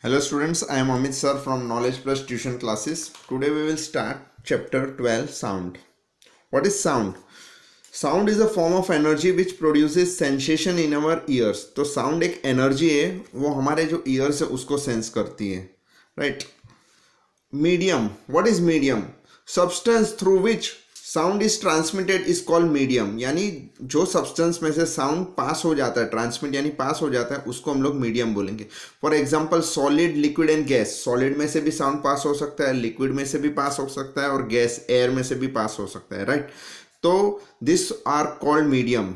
Hello students, I am Amit sir from Knowledge Plus Tuition Classes. Today we will start chapter 12 Sound. What is sound? Sound is a form of energy which produces sensation in our ears. तो sound एक energy है, वो हमारे जो ears है उसको sense करती है, right? Medium. What is medium? Substance through which sound is transmitted is called medium, यानी जो सब्सटेंस में से साउंड पास हो जाता है, ट्रांसमिट यानी पास हो जाता है, उसको हम लोग मीडियम बोलेंगे. For example solid, liquid and gas. Solid में से भी साउंड पास हो सकता है, लिक्विड में से भी पास हो सकता है, और गैस एयर में से भी पास हो सकता है, राइट. तो this are called medium.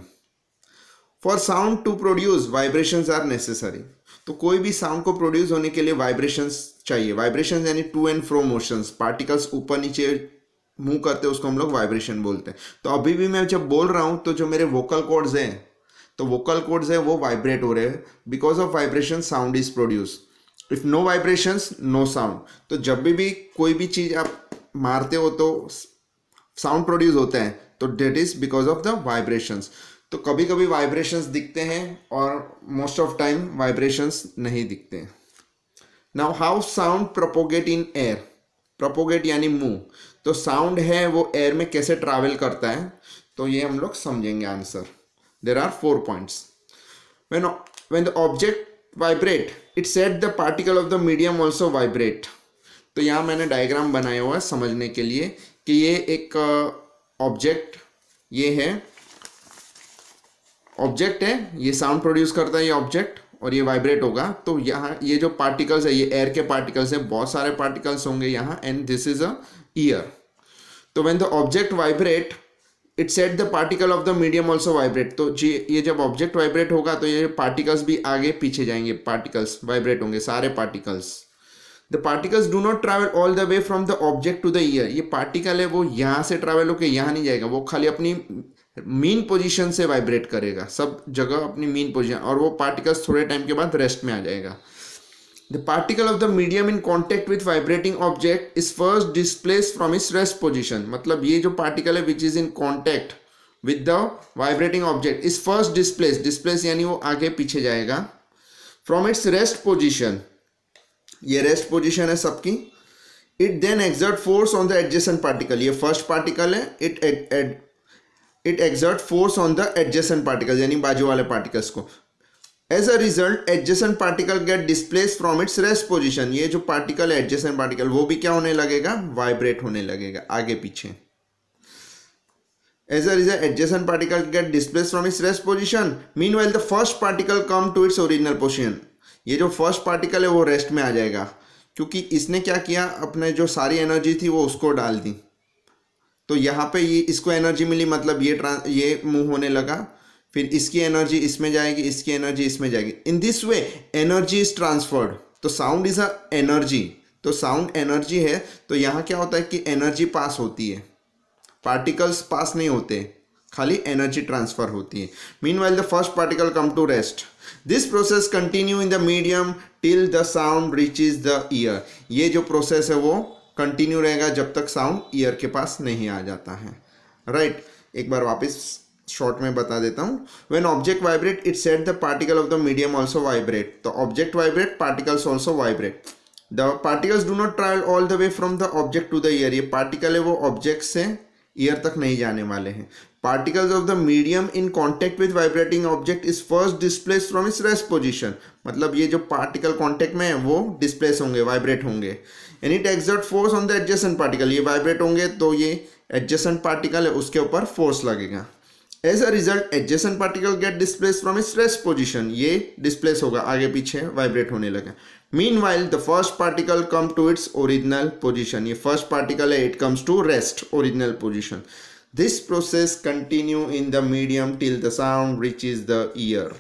For sound to produce vibrations are necessary. तो कोई भी साउंड को प्रोड्यूस होने के लिए वाइब्रेशंस चाहिए. वाइब्रेशंस यानी to and fro motions, particles ऊपर नीचे मूव करते हैं, उसको हम लोग वाइब्रेशन बोलते हैं. तो अभी भी मैं जब बोल रहा हूं तो जो मेरे वोकल कॉर्ड्स हैं, तो वोकल कॉर्ड्स है वो वाइब्रेट हो रहे हैं. Because of vibration sound is produce. If no vibrations no sound. तो जब भी कोई भी चीज आप मारते हो तो साउंड प्रोड्यूस होता है, तो that is because of the vibrations. तो कभी कभी वाइब्रेशंस दिखते हैं और मोस्ट ऑफ टाइम वाइब्रेशंस नहीं दिखते हैं. Now how sound propagate in air. Propagate यानी मूव. तो साउंड है वो एयर में कैसे ट्रैवल करता है, तो ये हम लोग समझेंगे answer. There are 4 points. When the object vibrate it set the particle of the medium also vibrate. तो यहाँ मैंने डायग्राम बनाया हुआ है समझने के लिए कि ये एक ऑब्जेक्ट, ये है ऑब्जेक्ट है, ये साउंड प्रोड्यूस करता है ये ऑब्जेक्ट, और ये वाइब्रेट होगा. तो यहाँ ये जो पार्टिकल्स है ये एयर के पार्टिकल्स है, बहुत सारे पार्टिकल्स होंगे यहाँ, and this is a ear. तो when the object vibrate it set the particle of the medium also vibrate. तो ये जब ऑब्जेक्ट वाइब्रेट होगा तो ये पार्टिकल्स भी आगे पीछे जाएंगे, पार्टिकल्स वाइब्रेट होंगे, सारे particles. The particles do not travel all the way from the object to the ear. ये पार्टिकल है वो यहाँ से ट्रैवल होकर यहाँ नहीं जाएगा, वो खाली अपनी मीन पोजीशन से वाइब्रेट करेगा, सब जगह अपनी मीन पोजीशन, और वो पार्टिकल्स थोड़े टाइम के बाद रेस्ट में आ जाएगा. The particle of the medium in contact with vibrating object is first displace from its rest position. मतलब ये जो पार्टिकल है which is in contact with the vibrating object is first displace. Displace यानी वो आगे पीछे जाएगा. फ्रॉम इट्स रेस्ट पोजीशन, ये रेस्ट पोजीशन है सबकी. It then exert force on the adjacent particle. ये फर्स्ट पार्टिकल है, it exert force on the adjacent particle यानी बाजू वाले पार्टिकल्स को. As a result adjacent particle get displace from its rest position. ये जो पार्टिकल है एडजेसेंट पार्टिकल, वो भी क्या होने लगेगा, वाइब्रेट होने लगेगा आगे पीछे. As a result adjacent particle get displace from its rest position. Meanwhile the first particle come to its original position. ये जो फर्स्ट पार्टिकल है वो रेस्ट में आ जाएगा, क्योंकि इसने क्या किया, अपने जो सारी एनर्जी थी वो उसको डाल दी. तो यहाँ पे ये इसको एनर्जी मिली, मतलब ये मूव होने लगा. फिर इसकी एनर्जी इसमें जाएगी, इसकी एनर्जी इसमें जाएगी. In this way energy is transferred. तो साउंड इज अ एनर्जी. तो साउंड एनर्जी है. तो यहाँ क्या होता है कि एनर्जी पास होती है, पार्टिकल्स पास नहीं होते, खाली एनर्जी ट्रांसफर होती है. Meanwhile the first particle come to rest. This process continue in the medium till the sound reaches the ear. ये जो प्रोसेस है वो कंटिन्यू रहेगा जब तक साउंड ईयर के पास नहीं आ जाता है, राइट. एक बार वापस शॉर्ट में बता देता हूँ. When object vibrate it set the particle of the medium also vibrate. तो object vibrate, particles also vibrate. The particles do not travel all the way from the object to the ear. ये particle है वो object से year तक नहीं जाने वाले हैं. Particles of the medium in contact with vibrating object is first displace from its rest position. मतलब ये जो पार्टिकल कॉन्टेक्ट में है वो डिस्प्लेस होंगे, वाइब्रेट होंगे. And it exert force on the adjacent particle. ये वाइब्रेट होंगे तो ये एडजेसेंट पार्टिकल है उसके ऊपर फोर्स लगेगा. As a result adjacent particle get displace from its rest position. ये डिस्प्लेस होगा, आगे पीछे वाइब्रेट होने लगा. Meanwhile the first particle come to its original position. ये फर्स्ट पार्टिकल है, it comes to rest, original position. This process continue in the medium till the sound reaches the ear.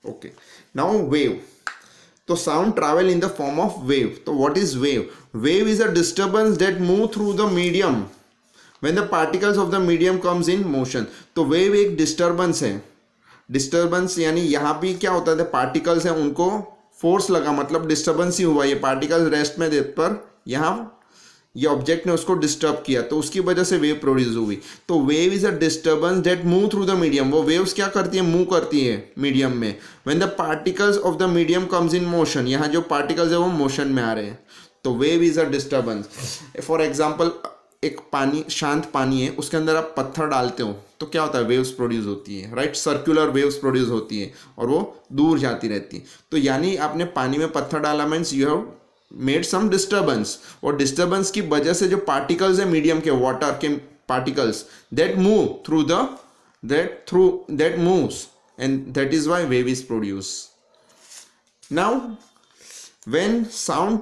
Okay, now wave. तो sound travel in the form of wave. तो what is wave? Wave is a disturbance that move through the medium when the particles of the medium comes in motion. तो wave एक disturbance है. Disturbance यानी यहाँ भी क्या होता है, पार्टिकल्स हैं उनको फोर्स लगा, मतलब डिस्टर्बेंस ही हुआ. ये पार्टिकल्स रेस्ट में दे पर यहाँ ये ऑब्जेक्ट ने उसको डिस्टर्ब किया तो उसकी वजह से वेव प्रोड्यूस हुई। तो wave is a disturbance that move through the medium. वो वेव्स क्या करती है, मूव करती है मीडियम में। When the particles of the medium comes in motion, यहाँ जो पार्टिकल्स है वो मोशन में आ रहे हैं, तो wave is a disturbance. For example एक पानी, शांत पानी है, उसके अंदर आप पत्थर डालते हो तो क्या होता है, वेव्स प्रोड्यूस होती है, राइट, सर्कुलर वेव्स प्रोड्यूस होती है और वो दूर जाती रहती है। तो यानी आपने पानी में पत्थर डाला means you have made some disturbance, और डिस्टर्बेंस की वजह से जो पार्टिकल्स है मीडियम के, वाटर के particles, that move through that moves and that is why wave is produce. Now when sound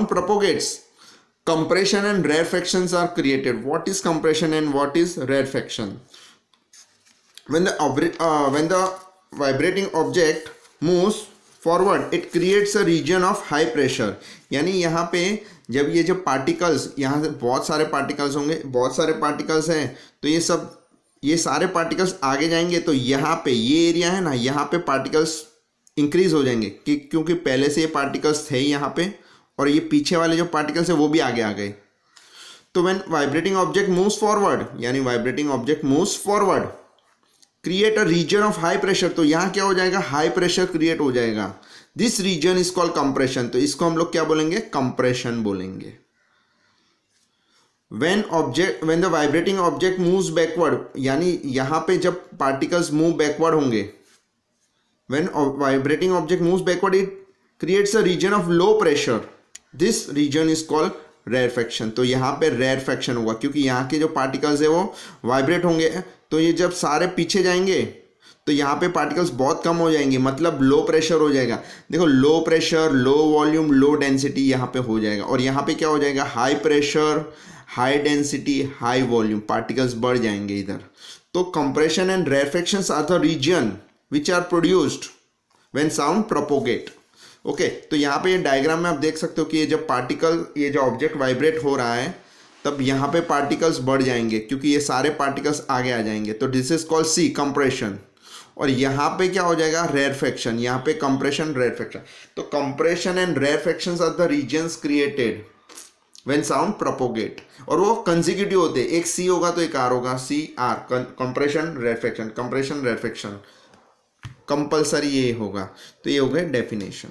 propagates, compression and rarefactions are created. What is compression and what is rarefaction? When the vibrating object moves forward, it creates a region of high pressure. यानी यहाँ पे जब ये जो particles, यहाँ से बहुत सारे पार्टिकल्स होंगे, बहुत सारे पार्टिकल्स हैं, तो ये सारे पार्टिकल्स आगे जाएंगे तो यहाँ पे ये एरिया है ना, यहाँ पे पार्टिकल्स इंक्रीज हो जाएंगे क्योंकि पहले से ये पार्टिकल्स थे यहाँ पे और ये पीछे वाले जो पार्टिकल्स है वो भी आगे आ गए। तो when vibrating object moves forward, यानी vibrating object moves forward, create a region of high pressure, तो यहाँ क्या हो जाएगा, हाई प्रेशर क्रिएट हो जाएगा। This region is called compression, तो इसको हम लोग क्या बोलेंगे, कंप्रेशन बोलेंगे। When the vibrating object moves backward, यानी यहाँ पे जब पार्टिकल्स मूव बैकवर्ड होंगे, when vibrating object moves backward, it creates a region of low pressure, this region is called rarefaction. तो यहाँ पे रेयरफैक्शन होगा क्योंकि यहाँ के जो पार्टिकल्स है वो वाइब्रेट होंगे, तो ये जब सारे पीछे जाएंगे तो यहाँ पे पार्टिकल्स बहुत कम हो जाएंगे, मतलब लो प्रेशर हो जाएगा। देखो, low pressure, low volume, low density यहाँ पे हो जाएगा, और यहाँ पे क्या हो जाएगा, high pressure, high density, high volume, particles बढ़ जाएंगे इधर। तो compression and rarefactions are the region which are produced when sound propagate. Okay, तो यहाँ पे ये डायग्राम में आप देख सकते हो कि ये जब पार्टिकल, ये जो ऑब्जेक्ट वाइब्रेट हो रहा है, तब यहाँ पे पार्टिकल्स बढ़ जाएंगे क्योंकि ये सारे पार्टिकल्स आगे आ जाएंगे, तो this is called C compression. और यहाँ पे क्या हो जाएगा, रेयरफैक्शन, यहाँ पे कंप्रेशन, रेयरफैक्शन। तो compression and rarefactions are the regions created when sound propagate, और वो कंसेक्यूटिव होते हैं, एक सी होगा तो एक आर होगा, C R, compression rarefaction, compression rarefaction, compulsory ये होगा। तो ये हो गया डेफिनेशन।